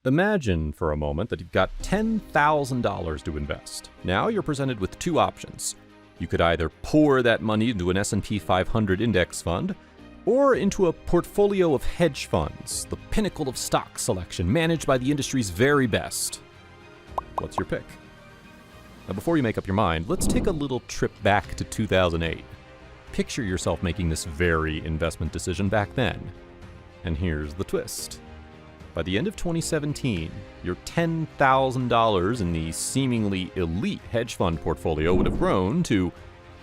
Imagine for a moment that you've got $10,000 to invest. Now you're presented with two options. You could either pour that money into an S&P 500 index fund or into a portfolio of hedge funds, the pinnacle of stock selection managed by the industry's very best. What's your pick? Now before you make up your mind, let's take a little trip back to 2008. Picture yourself making this very investment decision back then. And here's the twist. By the end of 2017, your $10,000 in the seemingly elite hedge fund portfolio would have grown to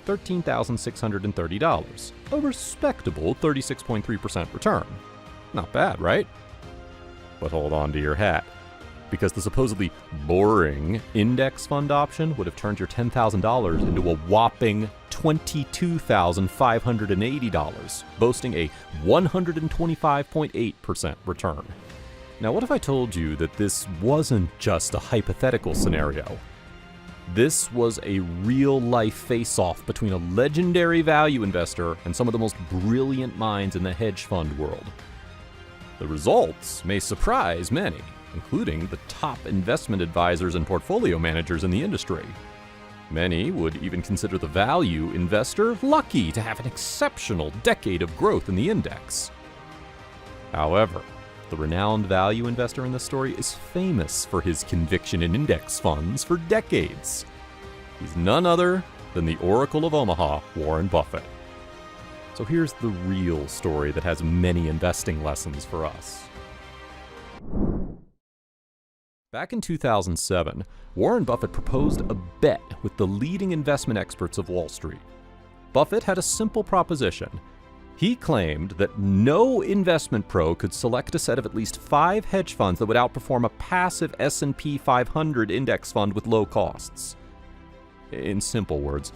$13,630, a respectable 36.3% return. Not bad, right? But hold on to your hat, because the supposedly boring index fund option would have turned your $10,000 into a whopping $22,580, boasting a 125.8% return. Now, what if I told you that this wasn't just a hypothetical scenario? This was a real-life face-off between a legendary value investor and some of the most brilliant minds in the hedge fund world. The results may surprise many, including the top investment advisors and portfolio managers in the industry. Many would even consider the value investor lucky to have an exceptional decade of growth in the index. However, the renowned value investor in this story is famous for his conviction in index funds for decades. He's none other than the Oracle of Omaha, Warren Buffett. So here's the real story that has many investing lessons for us. Back in 2007, Warren Buffett proposed a bet with the leading investment experts of Wall Street. Buffett had a simple proposition. He claimed that no investment pro could select a set of at least 5 hedge funds that would outperform a passive S&P 500 index fund with low costs. In simple words,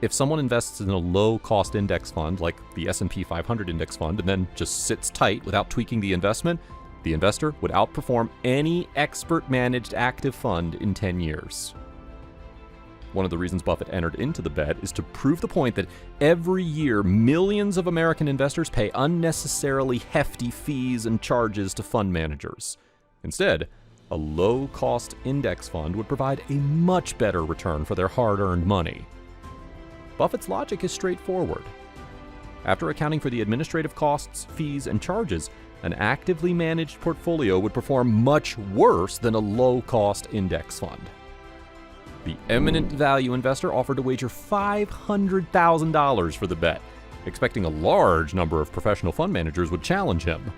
if someone invests in a low-cost index fund like the S&P 500 index fund and then just sits tight without tweaking the investment, the investor would outperform any expert-managed active fund in 10 years. One of the reasons Buffett entered into the bet is to prove the point that every year millions of American investors pay unnecessarily hefty fees and charges to fund managers. Instead, a low-cost index fund would provide a much better return for their hard-earned money. Buffett's logic is straightforward. After accounting for the administrative costs, fees, and charges, an actively managed portfolio would perform much worse than a low-cost index fund. The eminent value investor offered to wager $500,000 for the bet, expecting a large number of professional fund managers would challenge him.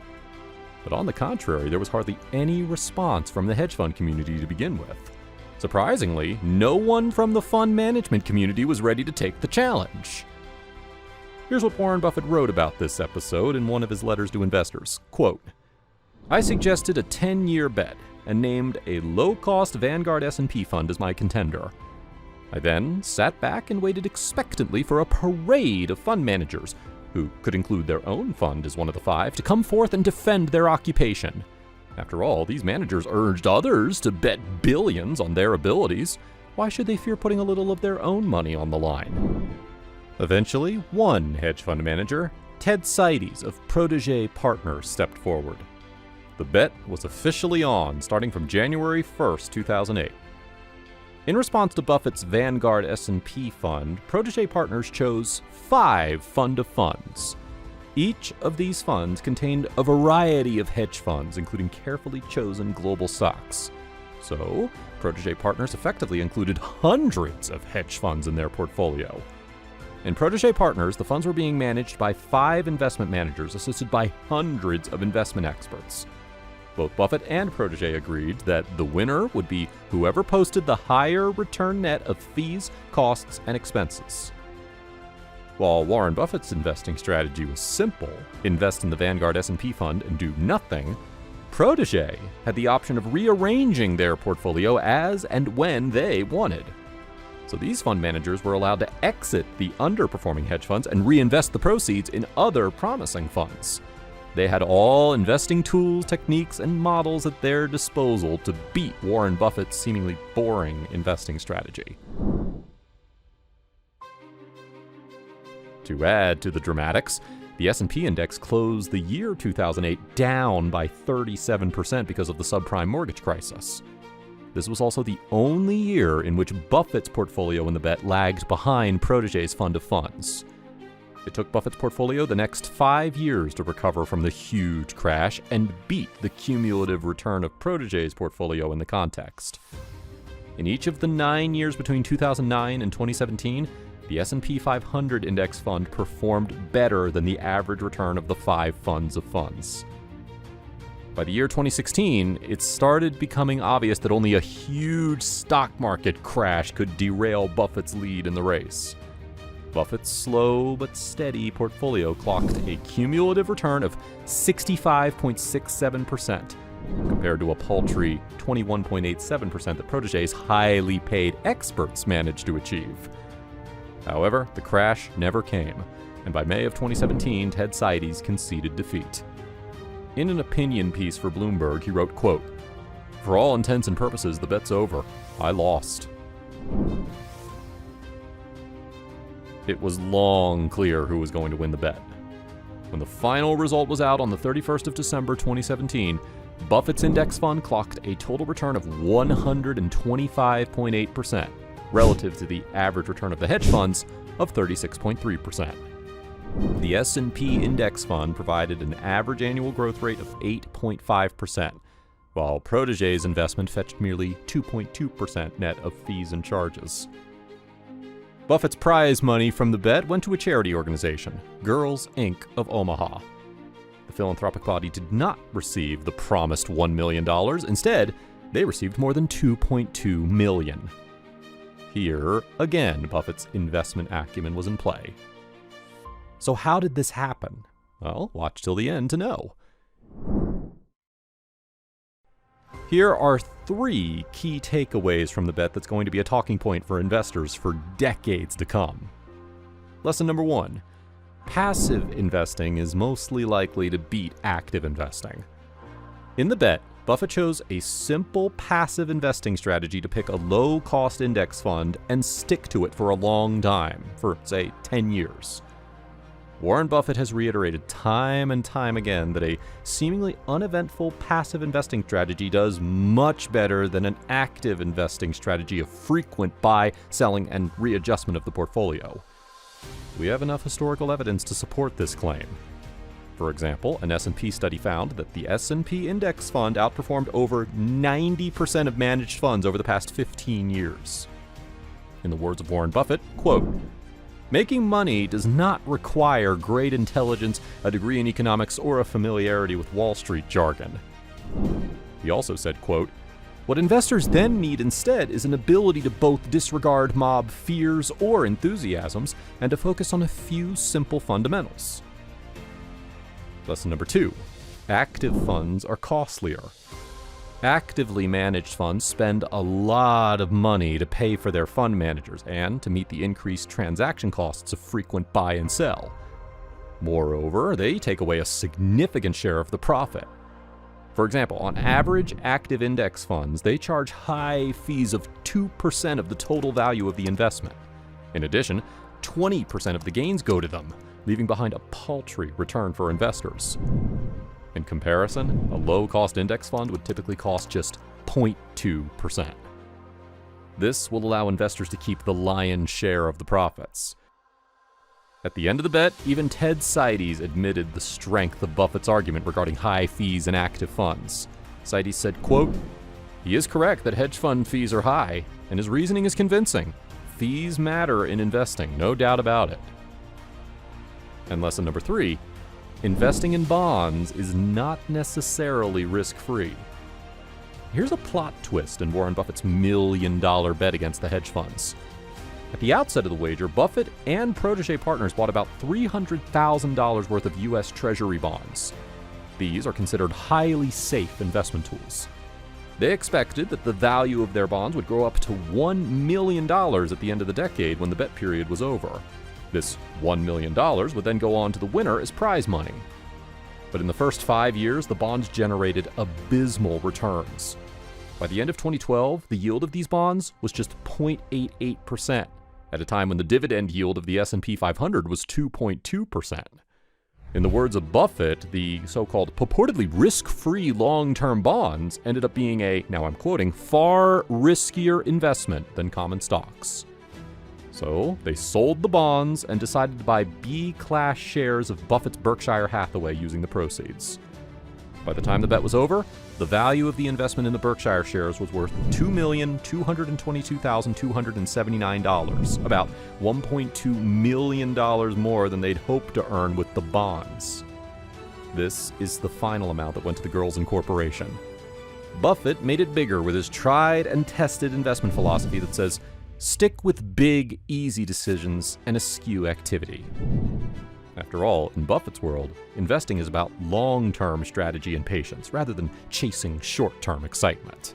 But on the contrary, there was hardly any response from the hedge fund community to begin with. Surprisingly, no one from the fund management community was ready to take the challenge. Here's what Warren Buffett wrote about this episode in one of his letters to investors. Quote, "I suggested a 10-year bet and named a low-cost Vanguard S&P fund as my contender. I then sat back and waited expectantly for a parade of fund managers, who could include their own fund as one of the 5, to come forth and defend their occupation. After all, these managers urged others to bet billions on their abilities. Why should they fear putting a little of their own money on the line?" Eventually, one hedge fund manager, Ted Seides of Protégé Partners, stepped forward. The bet was officially on starting from January 1st, 2008. In response to Buffett's Vanguard S&P fund, Protégé Partners chose 5 fund of funds. Each of these funds contained a variety of hedge funds, including carefully chosen global stocks. So, Protégé Partners effectively included hundreds of hedge funds in their portfolio. In Protégé Partners, the funds were being managed by 5 investment managers assisted by hundreds of investment experts. Both Buffett and Protégé agreed that the winner would be whoever posted the higher return net of fees, costs, and expenses. While Warren Buffett's investing strategy was simple, invest in the Vanguard S&P fund and do nothing, Protégé had the option of rearranging their portfolio as and when they wanted. So these fund managers were allowed to exit the underperforming hedge funds and reinvest the proceeds in other promising funds. They had all investing tools, techniques, and models at their disposal to beat Warren Buffett's seemingly boring investing strategy. To add to the dramatics, The S&P index closed the year 2008 down by 37% because of the subprime mortgage crisis. This was also the only year in which Buffett's portfolio in the bet lagged behind Protégé's fund of funds. It took Buffett's portfolio the next 5 years to recover from the huge crash and beat the cumulative return of Protégé's portfolio in the context. In each of the 9 years between 2009 and 2017, the S&P 500 index fund performed better than the average return of the 5 funds of funds. By the year 2016, it started becoming obvious that only a huge stock market crash could derail Buffett's lead in the race. Buffett's slow but steady portfolio clocked a cumulative return of 65.67%, compared to a paltry 21.87% that Protégé's highly paid experts managed to achieve. However, the crash never came, and by May of 2017, Ted Seides conceded defeat. In an opinion piece for Bloomberg, he wrote, quote, "For all intents and purposes, the bet's over. I lost." It was long clear who was going to win the bet. When the final result was out on the 31st of December 2017, Buffett's index fund clocked a total return of 125.8%, relative to the average return of the hedge funds of 36.3%. The S&P index fund provided an average annual growth rate of 8.5%, while Protégé's investment fetched merely 2.2% net of fees and charges. Buffett's prize money from the bet went to a charity organization, Girls Inc. of Omaha. The philanthropic body did not receive the promised $1 million. Instead, they received more than $2.2 million. Here, again, Buffett's investment acumen was in play. So how did this happen? Well, watch till the end to know. Here are 3 key takeaways from the bet that's going to be a talking point for investors for decades to come. Lesson number 1. Passive investing is mostly likely to beat active investing. In the bet, Buffett chose a simple passive investing strategy to pick a low-cost index fund and stick to it for a long time, for, say, 10 years. Warren Buffett has reiterated time and time again that a seemingly uneventful passive investing strategy does much better than an active investing strategy of frequent buy, selling, and readjustment of the portfolio. We have enough historical evidence to support this claim. For example, an S&P study found that the S&P index fund outperformed over 90% of managed funds over the past 15 years. In the words of Warren Buffett, quote, "Making money does not require great intelligence, a degree in economics, or a familiarity with Wall Street jargon." He also said, quote, "What investors then need instead is an ability to both disregard mob fears or enthusiasms and to focus on a few simple fundamentals." Lesson number 2. Active funds are costlier. Actively managed funds spend a lot of money to pay for their fund managers and to meet the increased transaction costs of frequent buy and sell. Moreover, they take away a significant share of the profit. For example, on average, active index funds, they charge high fees of 2% of the total value of the investment. In addition, 20% of the gains go to them, leaving behind a paltry return for investors. In comparison, a low-cost index fund would typically cost just 0.2%. This will allow investors to keep the lion's share of the profits. At the end of the bet, even Ted Seides admitted the strength of Buffett's argument regarding high fees in active funds. Seides said, quote, "He is correct that hedge fund fees are high, and his reasoning is convincing. Fees matter in investing, no doubt about it." And lesson number 3, investing in bonds is not necessarily risk-free. Here's a plot twist in Warren Buffett's $1 million bet against the hedge funds. At the outset of the wager, Buffett and Protégé partners bought about $300,000 worth of U.S. Treasury bonds. These are considered highly safe investment tools. They expected that the value of their bonds would grow up to $1 million at the end of the decade when the bet period was over. This $1 million would then go on to the winner as prize money. But in the first 5 years, the bonds generated abysmal returns. By the end of 2012, the yield of these bonds was just 0.88%, at a time when the dividend yield of the S&P 500 was 2.2%. In the words of Buffett, the so-called purportedly risk-free long-term bonds ended up being a, now I'm quoting, far riskier investment than common stocks. So they sold the bonds and decided to buy B-class shares of Buffett's Berkshire Hathaway using the proceeds. By the time the bet was over, the value of the investment in the Berkshire shares was worth $2,222,279, about $1.2 million more than they'd hoped to earn with the bonds. This is the final amount that went to the Girls Incorporation. Buffett made it bigger with his tried and tested investment philosophy that says, stick with big, easy decisions and eschew activity. After all, in Buffett's world, investing is about long-term strategy and patience rather than chasing short-term excitement.